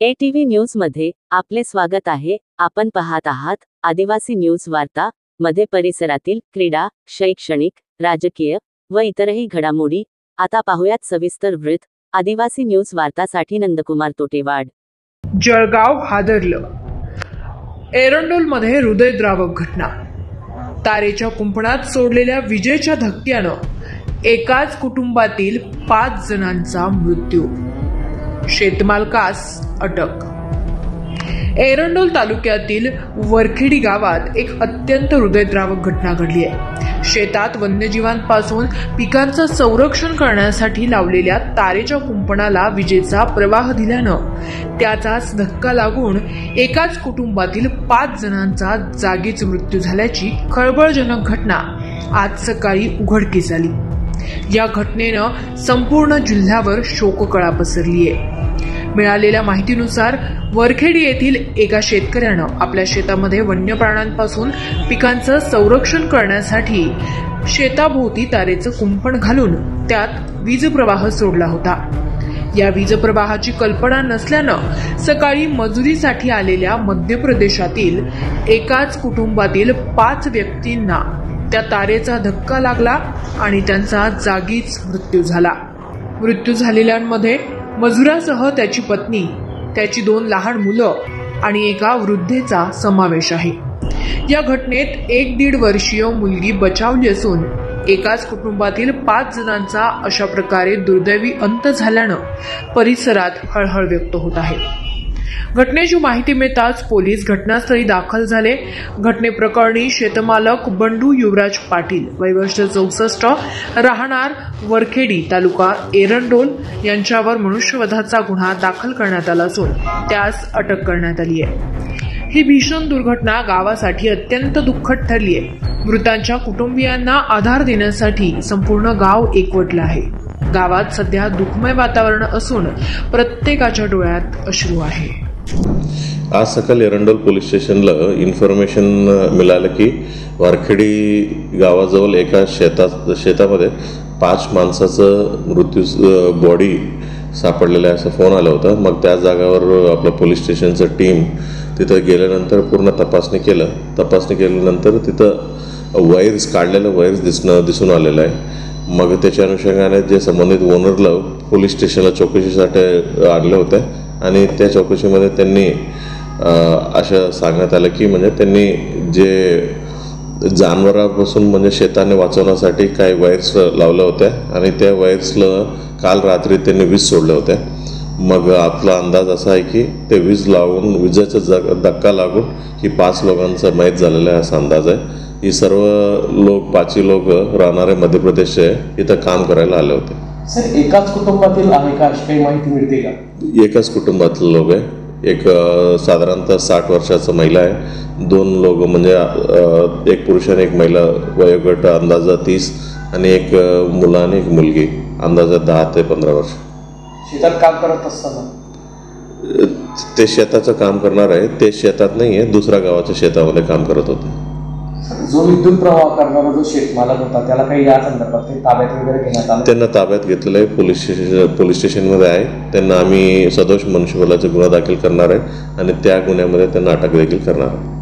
ATV news मध्ये आपले स्वागत आहे। आपण पाहत आहात आदिवासी न्यूज वार्ता मध्ये परिसरातील क्रीडा, शैक्षणिक, राजकीय व इतरही घडामोडी। आता पाहूयात सविस्तर वृत्त। आदिवासी न्यूज वार्तासाठी नंदकुमार तोटेवाड। जळगाव हादरलं। एरंडोलमध्ये हृदयद्रावक घटना। तारेच्या कुंपणात सोडलेल्या विजेच्या धक्क्यानं एकाच कुटुंबातील 5 जणांचा मृत्यू। शेतमालकास अटक। एरंडोल तालुक्यातील वरखेडी गावात एक अत्यंत हृदयद्रावक घटना घडली आहे। शेतात वन्यजीवांपासून पिकांचं संरक्षण करण्यासाठी लावलेल्या तारेच्या कुंपणाला विजेचा प्रवाह दिल्यानं त्याचाच धक्का लागून एकाच कुटुंबातील 5 जणांचा जागीच मृत्यू झाल्याची खळबळजनक घटना आज सकाळी उघडकीस आली। या घटनेनं संपूर्ण जिल्ह्यावर शोककळा पसरली आहे। मिळालेल्या माहितीनुसार वरखेडी येथील एका शेतकऱ्यानं आपल्या शेतामध्ये वन्य प्राण्यांपासून पिकांचं संरक्षण करण्यासाठी शेताभोवती तारेचं कुंपण घालून त्यात वीज प्रवाह सोडला होता। या वीज प्रवाहाची कल्पना नसल्यानं सकाळी मजुरीसाठी आलेल्या मध्य प्रदेशातील एकाच कुटुंबातील 5 व्यक्तींना त्या तारेचा धक्का लागला आणि त्यांचा जागीच मृत्यू झाला। मृत्यू झालेल्यांमध्ये मजुरासह त्याची पत्नी, त्याची 2 लहान मुलं आणि एका वृद्धेचा समावेश आहे। या घटनेत 1-1.5 वर्षीय मुलगी बचावली असून एकाच कुटुंबातील 5 जणांचा अशा प्रकारे दुर्दैवी अंत झाल्यानं परिसरात हळहळ व्यक्त होत आहे। घटनेची माहिती मिळताच पोलीस घटनास्थळी दाखल झाले। घटनेप्रकरणी शेतमालक बंडू युवराज पाटील, वय वर्ष 64, राहणार वरखेडी, तालुका एरंडोल यांच्यावर मनुष्यवधाचा गुन्हा दाखल करण्यात आला असून त्यास अटक करण्यात आली आहे। ही भीषण दुर्घटना गावासाठी अत्यंत दुःखद ठरली आहे। मृतांच्या कुटुंबियांना आधार देण्यासाठी संपूर्ण गाव एकवटलं आहे। गावात सध्या दुःखमय वातावरण असून प्रत्येकाच्या डोळ्यात अश्रू आहे। आज सकाळी एरंडोल पोलीस स्टेशनला इन्फॉर्मेशन मिळालं की वरखेडी गावाजवळ एका शेतामध्ये 5 माणसाचं मृत्यू बॉडी सापडलेला आहे असं फोन आला होता। मग त्या जागावर आपलं पोलीस स्टेशनचं टीम तिथं गेल्यानंतर पूर्ण तपासणी केल्यानंतर तिथं वायर्स काढलेलं वायर्स दिसून आलेलं आहे। मग त्याच्या अनुषंगाने जे संबंधित ओनरला पोलीस स्टेशनला चौकशीसाठी आणले होते आणि त्या चौकशीमध्ये त्यांनी असं सांगण्यात आलं की म्हणजे त्यांनी जे जनावरांपासून म्हणजे शेताने वाचवण्यासाठी काही वायर्स लावल्या होत्या आणि त्या वायर्सला काल रात्री त्यांनी वीज सोडल्या होत्या। मग आपला अंदाज असा आहे की ते वीज लावून विजेचा धक्का लागून ही 5 लोकांचा मयत झालेला आहे असा अंदाज आहे। ही सर्व लोक 5 लोक राहणारे मध्य प्रदेश इथं काम करायला आले होते। सर, एकाच कुटुंबातील आहे का अशी काही माहिती मिळते का? एकाच कुटुंबातले लोक आहे। एक साधारणतः 60 वर्षाचा महिला आहे, 2 लोक म्हणजे एक पुरुष आणि एक महिला, वयोगट अंदाजा 30 आणि एक मुला आणि एक मुलगी अंदाजा 10 ते 15 वर्ष। शेतात काम करत असताना ते शेताचं काम करणार आहे, ते शेतात नाही आहे, दुसऱ्या गावाच्या शेतामध्ये काम करत होते। जो विद्युत प्रवाह करणारा जो शेतमालक होता त्याला काही या संदर्भात ताब्यात वगैरे घेण्यात आलं? त्यांना ताब्यात घेतलेलं आहे, पोलीस स्टेशनमध्ये आहे। त्यांना आम्ही सदोष मनुष्यबळाचा गुन्हा दाखल करणार आहे आणि त्या गुन्ह्यामध्ये त्यांना अटक देखील करणार आहे।